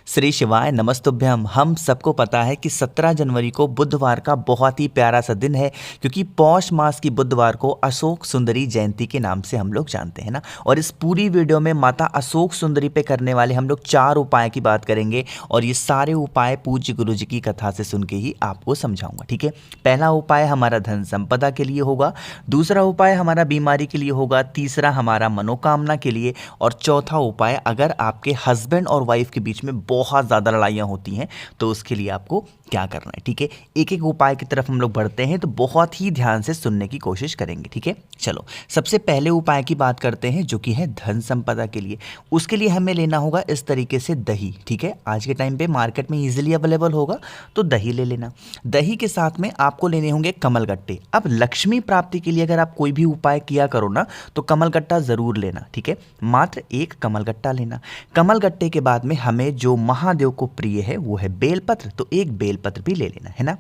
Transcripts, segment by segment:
श्री शिवाय नमस्तुभ्यम। हम सबको पता है कि 17 जनवरी को बुधवार का बहुत ही प्यारा सा दिन है, क्योंकि पौष मास की बुधवार को अशोक सुंदरी जयंती के नाम से हम लोग जानते हैं ना। और इस पूरी वीडियो में माता अशोक सुंदरी पे करने वाले हम लोग 4 उपाय की बात करेंगे, और ये सारे उपाय पूज्य गुरु जी की कथा से सुन के ही आपको समझाऊंगा, ठीक है। पहला उपाय हमारा धन संपदा के लिए होगा, दूसरा उपाय हमारा बीमारी के लिए होगा, तीसरा हमारा मनोकामना के लिए, और चौथा उपाय अगर आपके हस्बैंड और वाइफ के बीच में बहुत ज़्यादा लड़ाइयाँ होती हैं तो उसके लिए आपको क्या करना है, ठीक है। एक एक उपाय की तरफ हम लोग बढ़ते हैं, तो बहुत ही ध्यान से सुनने की कोशिश करेंगे, ठीक है। चलो सबसे पहले उपाय की बात करते हैं, जो कि है धन संपदा के लिए। उसके लिए हमें लेना होगा इस तरीके से दही, ठीक है। आज के टाइम पे मार्केट में इजीली अवेलेबल होगा, तो दही ले लेना। दही के साथ में आपको लेने होंगे कमलगट्टे। अब लक्ष्मी प्राप्ति के लिए अगर आप कोई भी उपाय किया करो ना, तो कमलगट्टा ज़रूर लेना, ठीक है। मात्र एक कमलगट्टा लेना। कमलगट्टे के बाद में हमें जो महादेव को प्रिय है वो है बेलपत्र, तो एक बेलपत्र भी ले लेना है ना।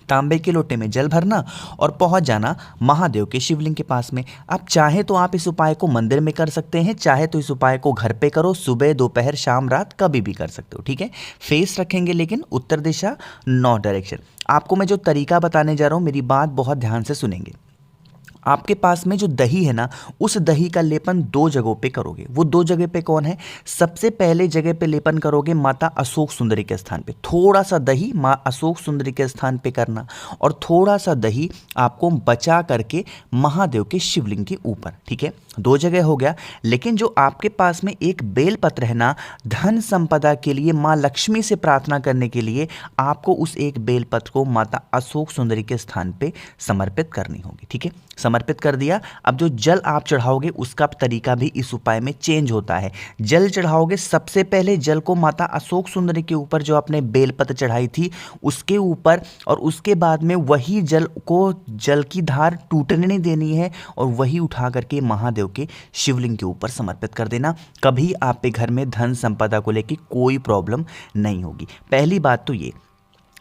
तांबे के लोटे में जल भरना और पहुंच जाना महादेव के शिवलिंग के पास में। आप चाहे तो आप इस उपाय को मंदिर में कर सकते हैं, चाहे तो इस उपाय को घर पे करो, सुबह दोपहर शाम रात कभी भी कर सकते हो, ठीक है। फेस रखेंगे लेकिन उत्तर दिशा, नॉर्थ डायरेक्शन। आपको मैं जो तरीका बताने जा रहा हूँ, मेरी बात बहुत ध्यान से सुनेंगे। आपके पास में जो दही है ना, उस दही का लेपन 2 जगहों पे करोगे। वो 2 जगह पे कौन है? सबसे पहले जगह पे लेपन करोगे माता अशोक सुंदरी के स्थान पे। थोड़ा सा दही माँ अशोक सुंदरी के स्थान पे करना, और थोड़ा सा दही आपको बचा करके महादेव के शिवलिंग के ऊपर, ठीक है। 2 जगह हो गया। लेकिन जो आपके पास में एक बेलपत्र है ना, धन संपदा के लिए, माँ लक्ष्मी से प्रार्थना करने के लिए, आपको उस एक बेलपत्र को माता अशोक सुंदरी के स्थान पे समर्पित करनी होगी, ठीक है। समर्पित कर दिया। अब जो जल आप चढ़ाओगे उसका तरीका भी इस उपाय में चेंज होता है। जल चढ़ाओगे, सबसे पहले जल को माता अशोक सुंदरी के ऊपर जो आपने बेलपत्र चढ़ाई थी उसके ऊपर, और उसके बाद में वही जल को, जल की धार टूटने नहीं देनी है, और वही उठा करके महादेव के शिवलिंग के ऊपर समर्पित कर देना। कभी आप के घर में धन संपदा को लेकर कोई प्रॉब्लम नहीं होगी। पहली बात तो ये।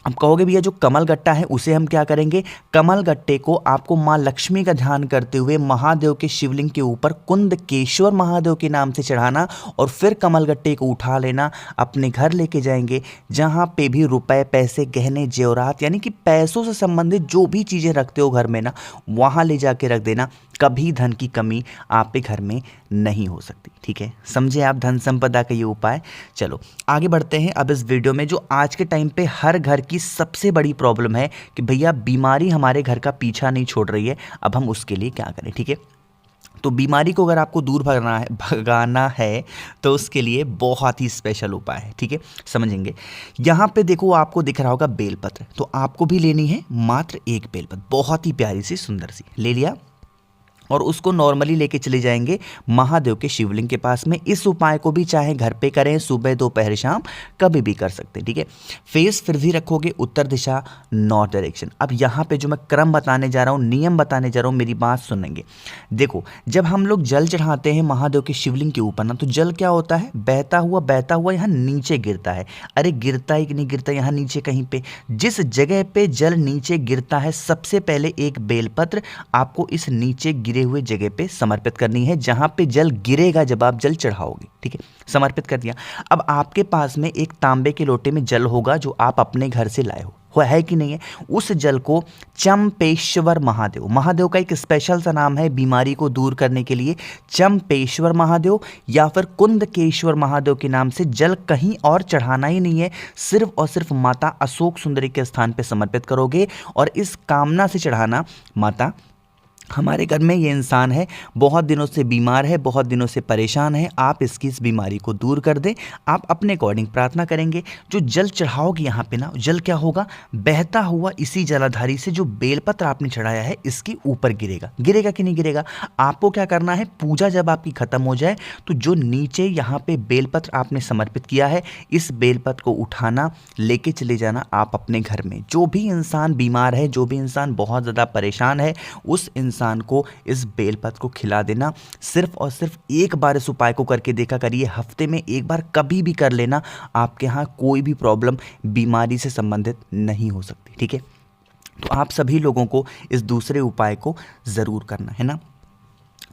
अब कहोगे भैया जो कमलगट्टा है उसे हम क्या करेंगे? कमलगट्टे को आपको माँ लक्ष्मी का ध्यान करते हुए महादेव के शिवलिंग के ऊपर कुंदकेश्वर महादेव के नाम से चढ़ाना, और फिर कमलगट्टे को उठा लेना, अपने घर लेके जाएंगे। जहाँ पे भी रुपए, पैसे, गहने, जेवरात, यानी कि पैसों से संबंधित जो भी चीज़ें रखते हो घर में ना, वहाँ ले जाके रख देना। कभी धन की कमी आपके घर में नहीं हो सकती, ठीक है। समझे आप धन संपदा का ये उपाय। चलो आगे बढ़ते हैं। अब इस वीडियो में जो आज के टाइम पे हर घर की सबसे बड़ी प्रॉब्लम है कि भैया बीमारी हमारे घर का पीछा नहीं छोड़ रही है, अब हम उसके लिए क्या करें, ठीक है। तो बीमारी को अगर आपको दूर भगाना है तो उसके लिए बहुत ही स्पेशल उपाय है, ठीक है। समझेंगे। यहाँ पे देखो आपको दिख रहा होगा बेलपत्र, तो आपको भी लेनी है मात्र एक बेलपत्र, बहुत ही प्यारी सी सुंदर सी। ले लिया, और उसको नॉर्मली लेके चले जाएंगे महादेव के शिवलिंग के पास में। इस उपाय को भी चाहे घर पे करें, सुबह दोपहर शाम कभी भी कर सकते हैं, ठीक है। फेस फिर भी रखोगे उत्तर दिशा, नॉर्थ डायरेक्शन। अब यहाँ पे जो मैं क्रम बताने जा रहा हूँ, नियम बताने जा रहा हूँ, मेरी बात सुनेंगे। देखो जब हम लोग जल चढ़ाते हैं महादेव के शिवलिंग के ऊपर ना, तो जल क्या होता है? बहता हुआ यहाँ नीचे गिरता है। अरे गिरता ही नहीं गिरता यहाँ नीचे कहीं पे। जिस जगह पे जल नीचे गिरता है, सबसे पहले एक बेलपत्र आपको इस नीचे गिरे हुए जगह पे समर्पित करनी है, जहां पे जल गिरेगा जब आप जल चढ़ाओगे, ठीक है। समर्पित कर दिया। अब आपके पास में एक तांबे के लोटे में जल होगा जो आप अपने घर से लाए हो, है कि नहीं है? उस जल को चंपेश्वर महादेव, महादेव का एक स्पेशल सा नाम है बीमारी को दूर करने के लिए, चंपेश्वर महादेव या फिर कुंदकेश्वर महादेव के नाम से जल कहीं और चढ़ाना ही नहीं है, सिर्फ और सिर्फ माता अशोक सुंदरी के स्थान पे समर्पित करोगे। और इस कामना से चढ़ाना, माता हमारे घर में ये इंसान है, बहुत दिनों से बीमार है, बहुत दिनों से परेशान है, आप इसकी इस बीमारी को दूर कर दें। आप अपने अकॉर्डिंग प्रार्थना करेंगे। जो जल चढ़ाओगे यहाँ पे ना, जल क्या होगा? बहता हुआ इसी जलाधारी से जो बेलपत्र आपने चढ़ाया है इसके ऊपर गिरेगा। गिरेगा कि नहीं गिरेगा? आपको क्या करना है? पूजा जब आपकी खत्म हो जाए तो जो नीचे यहाँ पे बेलपत्र आपने समर्पित किया है, इस बेलपत्र को उठाना, लेके चले जाना आप अपने घर में। जो भी इंसान बीमार है, जो भी इंसान बहुत ज़्यादा परेशान है, उस इंसान को इस बेलपत्र को खिला देना। सिर्फ और सिर्फ एक बार इस उपाय को करके देखा करिए, हफ्ते में एक बार कभी भी कर लेना, आपके यहाँ कोई भी प्रॉब्लम बीमारी से संबंधित नहीं हो सकती, ठीक है। तो आप सभी लोगों को इस दूसरे उपाय को ज़रूर करना है ना।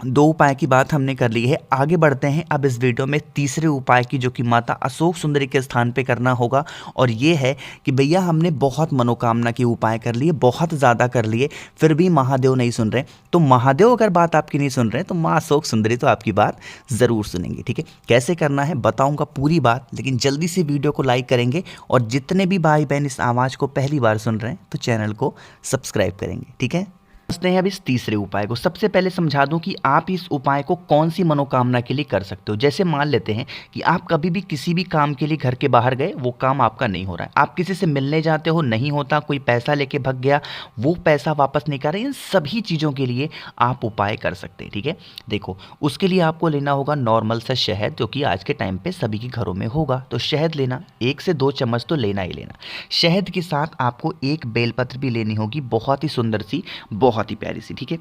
दो उपाय की बात हमने कर ली है। आगे बढ़ते हैं अब इस वीडियो में तीसरे उपाय की, जो कि माता अशोक सुंदरी के स्थान पे करना होगा। और ये है कि भैया हमने बहुत मनोकामना के उपाय कर लिए, बहुत ज़्यादा कर लिए, फिर भी महादेव नहीं सुन रहे। तो महादेव अगर बात आपकी नहीं सुन रहे तो माँ अशोक सुंदरी तो आपकी बात ज़रूर सुनेंगे। ठीक है, कैसे करना है बताऊँगा पूरी बात, लेकिन जल्दी से वीडियो को लाइक करेंगे। और जितने भी भाई बहन इस आवाज़ को पहली बार सुन रहे हैं तो चैनल को सब्सक्राइब करेंगे। ठीक है, समझते हैं अब इस तीसरे उपाय को। सबसे पहले समझा दूं कि आप इस उपाय को कौन सी मनोकामना के लिए कर सकते हो। जैसे मान लेते हैं कि आप कभी भी किसी भी काम के लिए घर के बाहर गए, वो काम आपका नहीं हो रहा है, आप किसी से मिलने जाते हो, नहीं होता, कोई पैसा लेके भग गया, वो पैसा वापस नहीं कर रहे, इन सभी चीज़ों के लिए आप उपाय कर सकते हैं। ठीक है, देखो उसके लिए आपको लेना होगा नॉर्मल सा शहद, जो कि आज के टाइम पे सभी के घरों में होगा। तो शहद लेना, 1 से 2 चम्मच तो लेना ही लेना। शहद के साथ आपको एक बेलपत्र भी लेनी होगी, बहुत ही सुंदर सी, बहुत ही प्यारी सी। ठीक है,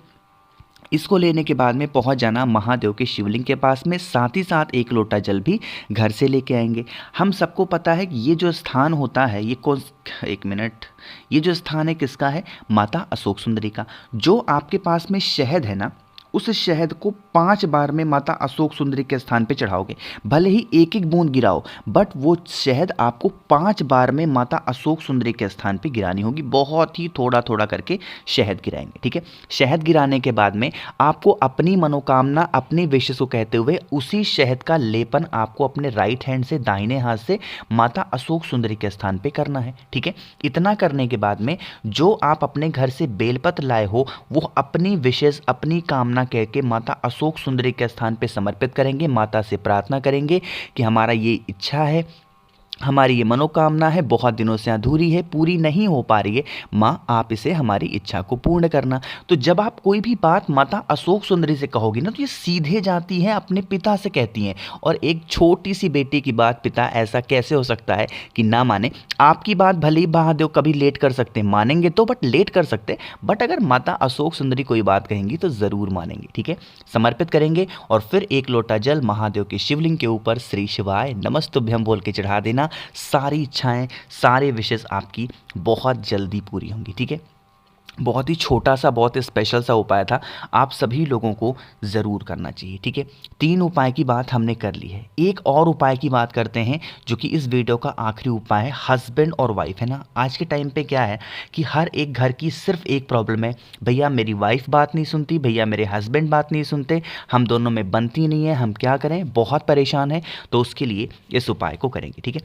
इसको लेने के बाद में पहुंच जाना महादेव के शिवलिंग के पास में, साथ ही साथ 1 लोटा जल भी घर से लेके आएंगे। हम सबको पता है कि ये जो स्थान होता है, ये कौन, एक मिनट, ये जो स्थान है किसका है? माता अशोक सुंदरी का। जो आपके पास में शहद है ना, उस शहद को 5 बार में माता अशोक सुंदरी के स्थान पे चढ़ाओगे। भले ही एक एक बूंद गिराओ, बट वो शहद आपको 5 बार में माता अशोक सुंदरी के स्थान पे गिरानी होगी। बहुत ही थोड़ा थोड़ा करके शहद गिराएंगे। ठीक है, शहद गिराने के बाद में आपको अपनी मनोकामना, अपनी विशेष को कहते हुए उसी शहद का लेपन आपको अपने राइट हैंड से, दाहिने हाथ से माता अशोक सुंदरी के स्थान पे करना है। ठीक है, इतना करने के बाद में जो आप अपने घर से बेलपत्र लाए हो, वो अपनी विशेष, अपनी कामना कह के माता अशोक सुंदरी के स्थान पे समर्पित करेंगे। माता से प्रार्थना करेंगे कि हमारा ये इच्छा है, हमारी ये मनोकामना है, बहुत दिनों से अधूरी है, पूरी नहीं हो पा रही है, माँ आप इसे, हमारी इच्छा को पूर्ण करना। तो जब आप कोई भी बात माता अशोक सुंदरी से कहोगी ना, तो ये सीधे जाती है अपने पिता से कहती हैं। और एक छोटी सी बेटी की बात पिता ऐसा कैसे हो सकता है कि ना माने? आपकी बात भले ही महादेव कभी लेट कर सकते हैं, मानेंगे तो, बट लेट कर सकते हैं, बट अगर माता अशोक सुंदरी कोई बात कहेंगी तो ज़रूर मानेंगे। ठीक है, समर्पित करेंगे और फिर 1 लोटा जल महादेव के शिवलिंग के ऊपर श्री शिवाय नमस्तुभ्यम बोल के चढ़ा देना। सारी इच्छाएं, सारे विशेष आपकी बहुत जल्दी पूरी होंगी। ठीक है, बहुत ही छोटा सा, बहुत ही स्पेशल सा उपाय था, आप सभी लोगों को ज़रूर करना चाहिए। ठीक है, 3 उपाय की बात हमने कर ली है। एक और उपाय की बात करते हैं, जो कि इस वीडियो का आखिरी उपाय है। हस्बैंड और वाइफ है ना, आज के टाइम पे क्या है कि हर एक घर की सिर्फ एक प्रॉब्लम है, भैया मेरी वाइफ बात नहीं सुनती, भैया मेरे हस्बैंड बात नहीं सुनते, हम दोनों में बनती नहीं है, हम क्या करें, बहुत परेशान है। तो उसके लिए इस उपाय को करेंगे। ठीक है,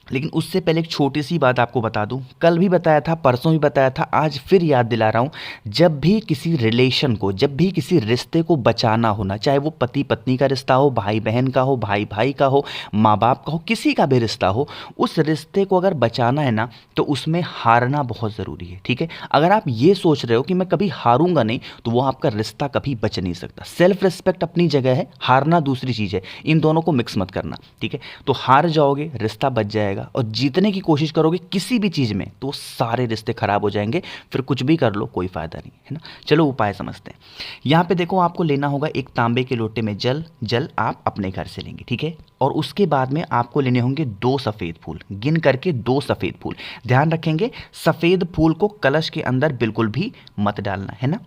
लेकिन उससे पहले एक छोटी सी बात आपको बता दूं, कल भी बताया था, परसों भी बताया था, आज फिर याद दिला रहा हूं। जब भी किसी रिलेशन को, जब भी किसी रिश्ते को बचाना होना, चाहे वो पति पत्नी का रिश्ता हो, भाई बहन का हो, भाई भाई का हो, माँ बाप का हो, किसी का भी रिश्ता हो, उस रिश्ते को अगर बचाना है ना, तो उसमें हारना बहुत ज़रूरी है। ठीक है, अगर आप ये सोच रहे हो कि मैं कभी हारूंगा नहीं, तो वो आपका रिश्ता कभी बच नहीं सकता। सेल्फ रिस्पेक्ट अपनी जगह है, हारना दूसरी चीज़ है, इन दोनों को मिक्स मत करना। ठीक है, तो हार जाओगे, रिश्ता बच जाएगा, और जीतने की कोशिश करोगे किसी भी चीज़ में, तो सारे रिश्ते खराब हो जाएंगे, फिर कुछ भी कर लो कोई फायदा नहीं है ना। चलो उपाय समझते हैं। यहाँ पे देखो, आपको लेना होगा 1 तांबे के लोटे में जल आप अपने घर से लेंगे। ठीक है, और उसके बाद में आपको लेने होंगे 2 सफ़ेद फूल, गिन करके 2 सफ़ेद फूल। ध्यान रखेंगे, सफ़ेद फूल को कलश के अंदर बिल्कुल भी मत डालना है ना।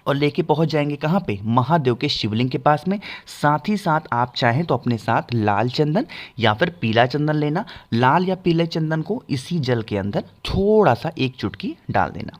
और लेके पहुंच जाएंगे कहाँ पे? महादेव के शिवलिंग के पास में। साथ ही साथ आप चाहें तो अपने साथ लाल चंदन या फिर पीला चंदन लेना। लाल या पीले चंदन को इसी जल के अंदर थोड़ा सा 1 चुटकी डाल देना।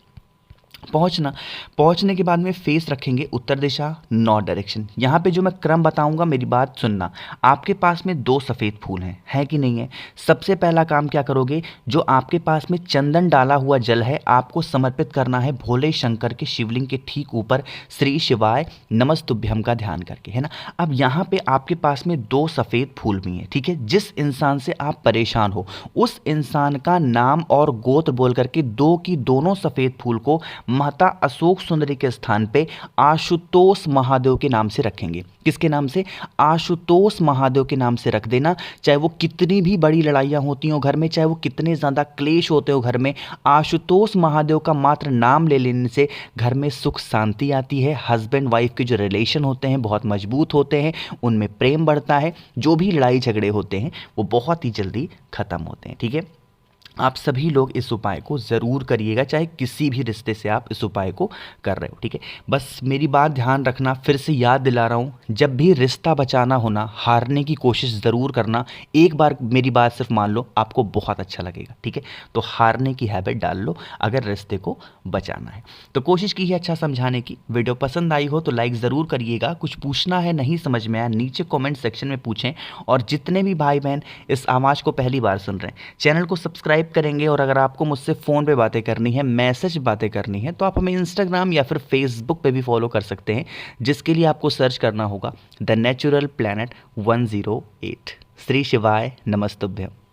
पहुंचने के बाद में फेस रखेंगे उत्तर दिशा, नॉर्थ डायरेक्शन। यहाँ पे जो मैं क्रम बताऊंगा, मेरी बात सुनना। आपके पास में 2 सफ़ेद फूल हैं, है कि नहीं है? सबसे पहला काम क्या करोगे, जो आपके पास में चंदन डाला हुआ जल है, आपको समर्पित करना है भोले शंकर के शिवलिंग के ठीक ऊपर श्री शिवाय नमस्तुभ्यम का ध्यान करके, है ना। अब यहाँ पे आपके पास में 2 सफ़ेद फूल भी हैं। ठीक है, जिस इंसान से आप परेशान हो, उस इंसान का नाम और गोत्र बोल करके 2 की दोनों सफ़ेद फूल को माता अशोक सुंदरी के स्थान पे आशुतोष महादेव के नाम से रखेंगे। किसके नाम से? आशुतोष महादेव के नाम से रख देना। चाहे वो कितनी भी बड़ी लड़ाइयाँ होती हो घर में, चाहे वो कितने ज़्यादा क्लेश होते हो घर में, आशुतोष महादेव का मात्र नाम ले लेने से घर में सुख शांति आती है। हस्बैंड वाइफ के जो रिलेशन होते हैं बहुत मजबूत होते हैं, उनमें प्रेम बढ़ता है, जो भी लड़ाई झगड़े होते हैं वो बहुत ही जल्दी ख़त्म होते हैं। ठीक है, आप सभी लोग इस उपाय को ज़रूर करिएगा, चाहे किसी भी रिश्ते से आप इस उपाय को कर रहे हो, ठीक है। बस मेरी बात ध्यान रखना, फिर से याद दिला रहा हूँ, जब भी रिश्ता बचाना हो ना, हारने की कोशिश ज़रूर करना। एक बार मेरी बात सिर्फ मान लो, आपको बहुत अच्छा लगेगा, ठीक है। तो हारने की हैबिट डाल लो अगर रिश्ते को बचाना है। तो कोशिश की है अच्छा समझाने की। वीडियो पसंद आई हो तो लाइक ज़रूर करिएगा। कुछ पूछना है, नहीं समझ में आया, नीचे कमेंट सेक्शन में पूछें। और जितने भी भाई बहन इस आवाज़ को पहली बार सुन रहे हैं, चैनल को सब्सक्राइब करेंगे। और अगर आपको मुझसे फ़ोन पे बातें करनी है, मैसेज बातें करनी है, तो आप हमें इंस्टाग्राम या फिर फेसबुक पे भी फॉलो कर सकते हैं, जिसके लिए आपको सर्च करना होगा द नेचुरल प्लैनेट 108। श्री शिवाय नमस्तुभ्यम।